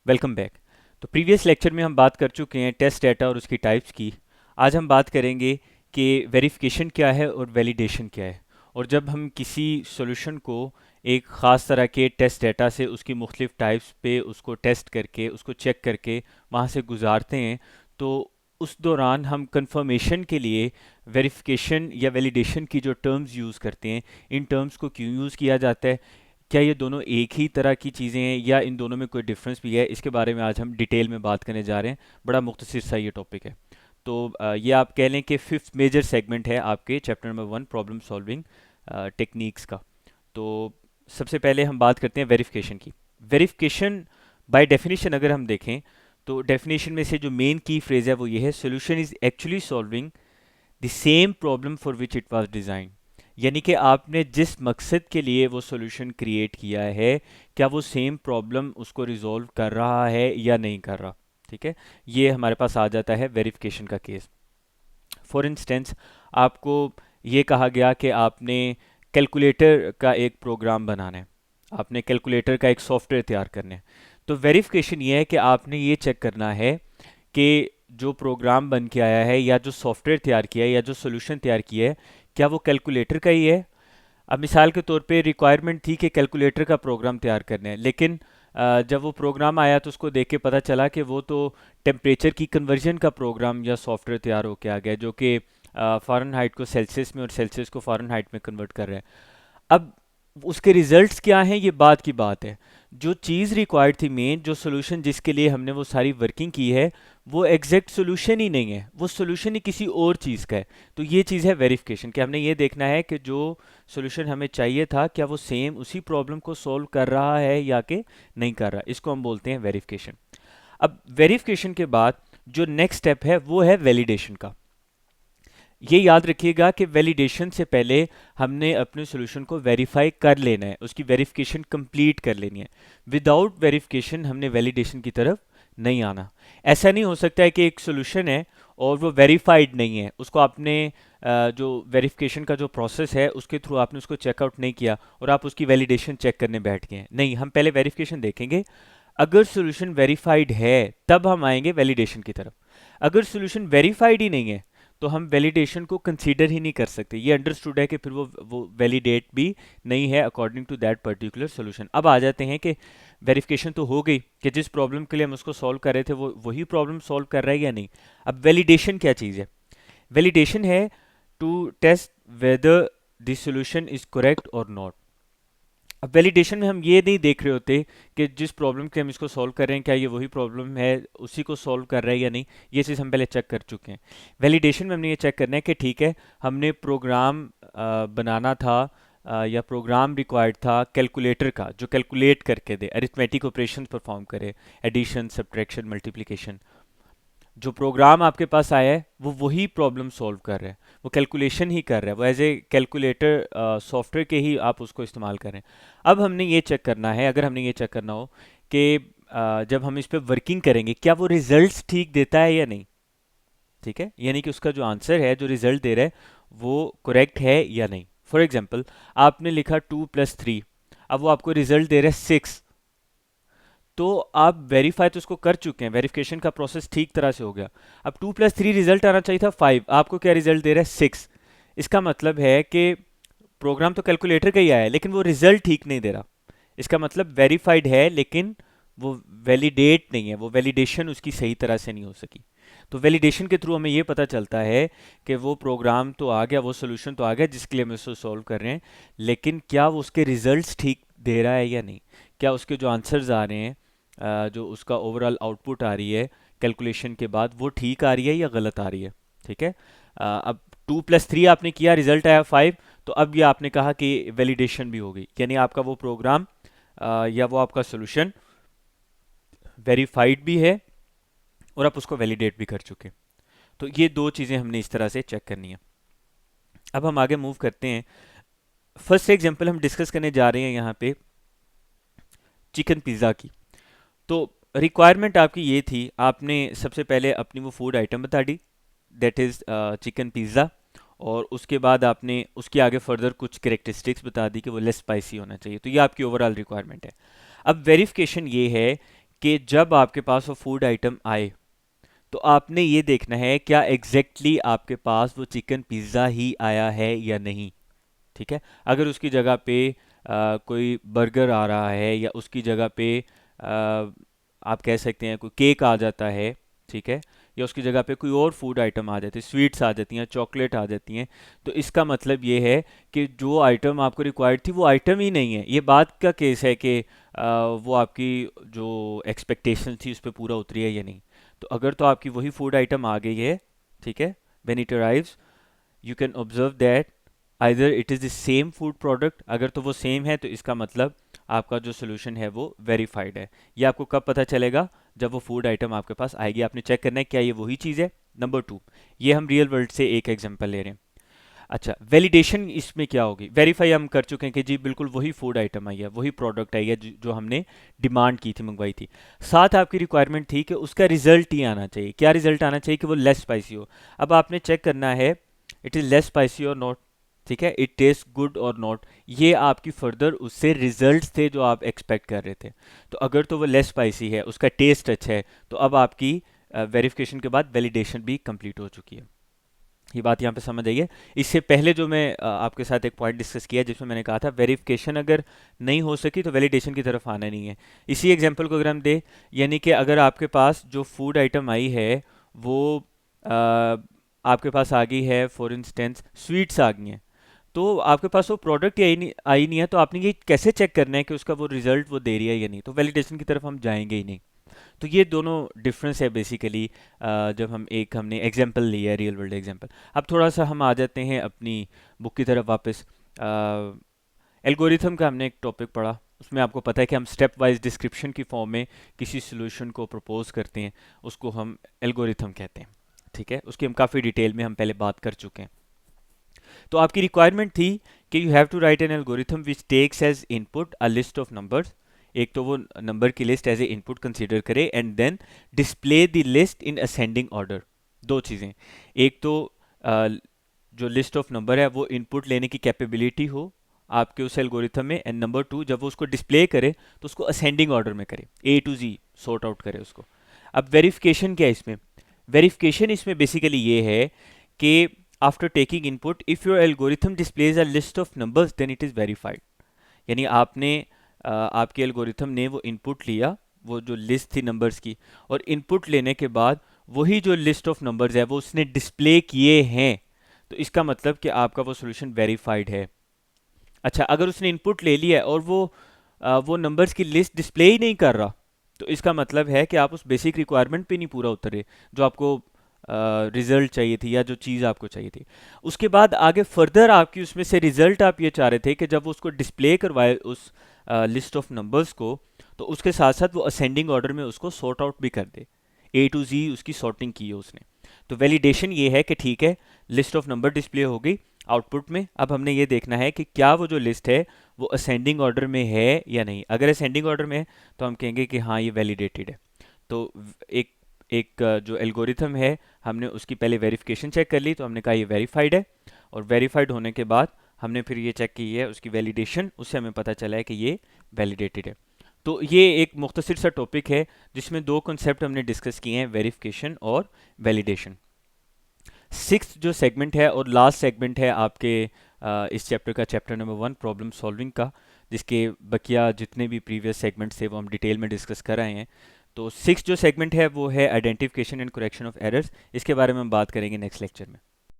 Welcome back. तो previous lecture में हम बात कर चुके हैं टेस्ट डाटा और उसकी टाइप्स की। आज हम बात करेंगे कि वेरिफिकेशन क्या है और वैलिडेशन क्या है। और जब हम किसी सॉल्यूशन को एक ख़ास तरह के टेस्ट डाटा से उसकी मुख्तलिफ टाइप्स पे उसको टेस्ट करके उसको चेक करके वहाँ से गुजारते हैं, तो उस दौरान हम कंफर्मेशन के लिए वेरिफिकेशन या वैलिडेशन की जो टर्म्स यूज़ करते हैं, इन टर्म्स को क्यों यूज़ किया जाता है, क्या ये दोनों एक ही तरह की चीज़ें हैं या इन दोनों में कोई डिफरेंस भी है, इसके बारे में आज हम डिटेल में बात करने जा रहे हैं। बड़ा मुख्तसर सा ये टॉपिक है। तो ये आप कह लें कि फिफ्थ मेजर सेगमेंट है आपके chapter number 1 problem solving techniques का। तो सबसे पहले हम बात करते हैं वेरिफिकेशन की। वेरिफिकेशन बाय डेफिनेशन अगर हम देखें तो डेफिनेशन में से जो मेन की फ्रेज है वो ये है, solution is actually solving the same problem for which it was design. यानी कि आपने जिस मकसद के लिए वो सॉल्यूशन क्रिएट किया है, क्या वो सेम प्रॉब्लम उसको रिजॉल्व कर रहा है या नहीं कर रहा। ठीक है, ये हमारे पास आ जाता है वेरिफिकेशन का केस। फॉर इंस्टेंस, आपको ये कहा गया कि आपने कैलकुलेटर का एक प्रोग्राम बनाना है, आपने कैलकुलेटर का एक सॉफ्टवेयर तैयार करना है। तो वेरिफिकेशन ये है कि आपने ये चेक करना है कि जो प्रोग्राम बन के आया है या जो सॉफ्टवेयर तैयार किया है या जो सोल्यूशन तैयार किया है, क्या वो कैलकुलेटर का ही है। अब मिसाल के तौर पे रिक्वायरमेंट थी कि कैलकुलेटर का प्रोग्राम तैयार करना है, लेकिन जब वो प्रोग्राम आया तो उसको देख के पता चला कि वो तो टेम्परेचर की कन्वर्जन का प्रोग्राम या सॉफ्टवेयर तैयार होके आ गया, जो कि फ़ारेनहाइट को सेल्सियस में और सेल्सियस को फ़ारेनहाइट में कन्वर्ट कर रहा है। अब उसके रिजल्ट्स क्या हैं, ये बात की बात है। जो चीज़ रिक्वायर्ड थी, मेन जो सोल्यूशन जिसके लिए हमने वो सारी वर्किंग की है, वो एग्जैक्ट सोल्यूशन ही नहीं है, वो सोल्यूशन ही किसी और चीज़ का है। तो ये चीज़ है वेरिफिकेशन, कि हमने ये देखना है कि जो सोल्यूशन हमें चाहिए था, क्या वो सेम उसी प्रॉब्लम को सॉल्व कर रहा है या कि नहीं कर रहा। इसको हम बोलते हैं वेरिफिकेशन। अब वेरिफिकेशन के बाद जो नेक्स्ट स्टेप है वो है वैलिडेशन का। ये याद रखिएगा कि वैलिडेशन से पहले हमने अपने सॉल्यूशन को वेरीफाई कर लेना है, उसकी वेरिफिकेशन कंप्लीट कर लेनी है। विदाउट वेरिफिकेशन हमने वैलिडेशन की तरफ नहीं आना। ऐसा नहीं हो सकता है कि एक सॉल्यूशन है और वो वेरीफाइड नहीं है, उसको आपने जो वेरिफिकेशन का जो प्रोसेस है उसके थ्रू आपने उसको चेकआउट नहीं किया और आप उसकी वैलिडेशन चेक करने बैठ गए हैं। नहीं, हम पहले वेरिफिकेशन देखेंगे। अगर सॉल्यूशन वेरीफाइड है तब हम आएंगे वैलिडेशन की तरफ। अगर सॉल्यूशन वेरीफाइड ही नहीं है तो हम वैलिडेशन को कंसीडर ही नहीं कर सकते। ये अंडरस्टूड है कि फिर वो वैलिडेट भी नहीं है according to that particular solution. अब आ जाते हैं कि वेरिफिकेशन तो हो गई कि जिस प्रॉब्लम के लिए हम उसको सॉल्व कर रहे थे वो वही प्रॉब्लम सॉल्व कर रहा है या नहीं। अब वैलिडेशन क्या चीज़ है? वैलिडेशन है to test whether the solution is correct और नॉट। अब वैलिडेशन में हम ये नहीं देख रहे होते कि जिस प्रॉब्लम के हम इसको सॉल्व कर रहे हैं क्या ये वही प्रॉब्लम है, उसी को सॉल्व कर रहा है या नहीं। ये चीज़ हम पहले चेक कर चुके हैं। वैलिडेशन में हमने ये चेक करना है कि ठीक है, हमने प्रोग्राम बनाना था या प्रोग्राम रिक्वायर्ड था कैलकुलेटर का, जो कैलकुलेट करके दे, अरिथमेटिक ऑपरेशन परफॉर्म करे, एडिशन, सब्ट्रैक्शन, मल्टीप्लिकेशन। जो प्रोग्राम आपके पास आया है वो वही प्रॉब्लम सॉल्व कर रहा है, वो कैलकुलेशन ही कर रहा है, वो एज ए कैलकुलेटर सॉफ्टवेयर के ही आप उसको इस्तेमाल करें। अब हमने ये चेक करना है, अगर हमने ये चेक करना हो कि जब हम इस पर वर्किंग करेंगे क्या वो रिजल्ट्स ठीक देता है या नहीं। ठीक है, यानी कि उसका जो आंसर है, जो रिजल्ट दे रहा है, वो करेक्ट है या नहीं। फॉर एग्जाम्पल, आपने लिखा 2+3, अब वो आपको रिजल्ट दे रहा है 6। तो आप वेरीफाई तो उसको कर चुके हैं, वेरिफिकेशन का प्रोसेस ठीक तरह से हो गया। अब 2+3 रिजल्ट आना चाहिए था 5, आपको क्या रिजल्ट दे रहा है 6। इसका मतलब है कि प्रोग्राम तो कैलकुलेटर का ही आया है लेकिन वो रिजल्ट ठीक नहीं दे रहा। इसका मतलब वेरीफाइड है लेकिन वो वैलिडेट नहीं है, वो वैलिडेशन उसकी सही तरह से नहीं हो सकी। तो वैलिडेशन के थ्रू हमें ये पता चलता है कि वो प्रोग्राम तो आ गया, वो सोल्यूशन तो आ गया जिसके लिए हम उसको सॉल्व कर रहे हैं, लेकिन क्या वो उसके रिजल्ट्स ठीक दे रहा है या नहीं। क्या उसके जो आंसर्स आ रहे हैं, जो उसका ओवरऑल आउटपुट आ रही है कैलकुलेशन के बाद, वो ठीक आ रही है या गलत आ रही है। ठीक है, अब 2+3 आपने किया, रिजल्ट आया 5, तो अब ये आपने कहा कि वैलिडेशन भी हो गई, यानी आपका वो प्रोग्राम या वो आपका सोल्यूशन वेरीफाइड भी है और आप उसको वैलिडेट भी कर चुके। तो ये दो चीज़ें हमने इस तरह से चेक करनी है। अब हम आगे मूव करते हैं। फर्स्ट एग्जांपल हम डिस्कस करने जा रहे हैं यहाँ पे चिकन पिज़्ज़ा की। तो रिक्वायरमेंट आपकी ये थी, आपने सबसे पहले अपनी वो फूड आइटम बता दी, दैट इज़ चिकन पिज़्ज़ा, और उसके बाद आपने उसके आगे फर्दर कुछ करेक्टरिस्टिक्स बता दी कि वो लेस स्पाइसी होना चाहिए। तो ये आपकी ओवरऑल रिक्वायरमेंट है। अब वेरिफिकेशन ये है कि जब आपके पास वो फूड आइटम आए तो आपने ये देखना है क्या एग्जैक्टली exactly आपके पास वो चिकन पिज़्ज़ा ही आया है या नहीं। ठीक है, अगर उसकी जगह पे कोई बर्गर आ रहा है या उसकी जगह पे आप कह सकते हैं कोई केक आ जाता है, ठीक है, या उसकी जगह पे कोई और फूड आइटम आ जाती है, स्वीट्स आ जाती हैं, चॉकलेट आ जाती हैं, तो इसका मतलब ये है कि जो आइटम आपको रिक्वायर्ड थी वो आइटम ही नहीं है। ये बात का केस है कि वो आपकी जो एक्सपेक्टेशन थी उस पर पूरा उतरी है या नहीं। तो अगर तो आपकी वही फूड आइटम आ गई है, ठीक है, when it arrives you can observe that either it is the same food product. अगर तो वो सेम है तो इसका मतलब आपका जो सोल्यूशन है वो वेरीफाइड है। ये आपको कब पता चलेगा? जब वो फूड आइटम आपके पास आएगी, आपने चेक करना है क्या ये वही चीज़ है। नंबर टू, ये हम रियल वर्ल्ड से एक एग्जांपल ले रहे हैं। अच्छा, वैलिडेशन इसमें क्या होगी? वेरीफाई हम कर चुके हैं कि जी बिल्कुल वही फूड आइटम आई है, वही प्रोडक्ट आई है जो हमने डिमांड की थी, मंगवाई थी। साथ आपकी रिक्वायरमेंट थी कि उसका रिजल्ट ही आना चाहिए। क्या रिजल्ट आना चाहिए? कि वो लेस स्पाइसी हो। अब आपने चेक करना है इट इज़ लेस स्पाइसी और नॉट, ठीक है, इट टेस्ट गुड और नॉट। ये आपकी फर्दर उससे रिजल्ट्स थे जो आप एक्सपेक्ट कर रहे थे। तो अगर तो वो लेस स्पाइसी है, उसका टेस्ट अच्छा है, तो अब आपकी वेरिफिकेशन के बाद वैलिडेशन भी कंप्लीट हो चुकी है। ये बात यहाँ पे समझ आइए। इससे पहले जो मैं आपके साथ एक पॉइंट डिस्कस किया जिसमें मैंने कहा था वेरिफिकेशन अगर नहीं हो सकी तो वैलिडेशन की तरफ आना नहीं है। इसी एग्जांपल को अगर हम दें, यानी कि अगर आपके पास जो फूड आइटम आई है वो आपके पास आ गई है, फॉर इंस्टेंस स्वीट्स आ गई हैं, तो आपके पास वो प्रोडक्ट आई नहीं है, तो आपने ये कैसे चेक करना है कि उसका वो रिजल्ट वो दे रही है या नहीं? तो वैलिडेशन की तरफ हम जाएंगे ही नहीं। तो ये दोनों डिफरेंस है बेसिकली। जब हमने एग्जांपल लिया है, रियल वर्ल्ड एग्जांपल। अब थोड़ा सा हम आ जाते हैं अपनी बुक की तरफ वापस। एल्गोरिथम का हमने एक टॉपिक पढ़ा, उसमें आपको पता है कि हम स्टेप वाइज डिस्क्रिप्शन की फॉर्म में किसी सोल्यूशन को प्रपोज करते हैं, उसको हम एल्गोरिथम कहते हैं। ठीक है, उसकी हम काफ़ी डिटेल में हम पहले बात कर चुके हैं। तो आपकी रिक्वायरमेंट थी कि you have to write an algorithm which takes as input a list of numbers. एक तो वो नंबर की list as a input consider करे and then display the list in ascending order. दो चीज़ें, एक तो जो लिस्ट ऑफ नंबर है वो इनपुट लेने की कैपेबिलिटी हो आपके उस एल्गोरिथम में, एंड नंबर टू जब वो उसको डिस्प्ले करे तो उसको असेंडिंग ऑर्डर में करे, ए टू जी सॉर्ट आउट करे उसको। अब वेरिफिकेशन क्या है इसमें? वेरिफिकेशन इसमें बेसिकली ये है कि after taking input if your algorithm displays a list of numbers then it is verified. यानी आपने आपके एल्गोरिथम ने वो इनपुट लिया, वो जो लिस्ट थी नंबर्स की, और इनपुट लेने के बाद वही जो लिस्ट ऑफ नंबर्स है वो उसने डिस्प्ले किए हैं, तो इसका मतलब कि आपका वो सोल्यूशन वेरीफाइड है। अच्छा, अगर उसने इनपुट ले लिया है और वो नंबर्स की लिस्ट डिस्प्ले ही नहीं कर रहा, तो इसका मतलब है कि आप उस बेसिक रिक्वायरमेंट पे नहीं पूरा उतरे जो आपको रिजल्ट चाहिए थी या जो चीज़ आपको चाहिए थी। उसके बाद आगे फर्दर आपकी उसमें से रिजल्ट आप ये चाह रहे थे कि जब वो उसको डिस्प्ले करवाए उस लिस्ट ऑफ नंबर्स को, तो उसके साथ साथ वो असेंडिंग ऑर्डर में उसको सॉर्ट आउट भी कर दे, ए टू जी उसकी सॉर्टिंग की है उसने। तो वैलिडेशन ये है कि ठीक है, लिस्ट ऑफ नंबर डिस्प्ले हो गई आउटपुट में। अब हमने ये देखना है कि क्या वो जो लिस्ट है वो असेंडिंग ऑर्डर में है या नहीं। अगर असेंडिंग ऑर्डर में है तो हम कहेंगे कि हाँ ये वैलिडेटेड है। तो एक एक जो एल्गोरिथम है हमने उसकी पहले वेरिफिकेशन चेक कर ली, तो हमने कहा ये वेरीफाइड है, और वेरीफाइड होने के बाद हमने फिर ये चेक की है उसकी वैलिडेशन, उससे हमें पता चला है कि ये वैलिडेटेड है। तो ये एक मुख्तसर सा टॉपिक है जिसमें दो कॉन्सेप्ट हमने डिस्कस किए हैं, वेरिफिकेशन और वैलिडेशन। सिक्स्थ जो सेगमेंट है और लास्ट सेगमेंट है आपके इस चैप्टर का, चैप्टर नंबर 1 प्रॉब्लम सॉल्विंग का, जिसके बकिया जितने भी प्रीवियस सेगमेंट्स थे वो हम डिटेल में डिस्कस कर रहे हैं। तो सिक्स जो सेगमेंट है वो है identification and correction of errors. इसके बारे में हम बात करेंगे नेक्स्ट लेक्चर में।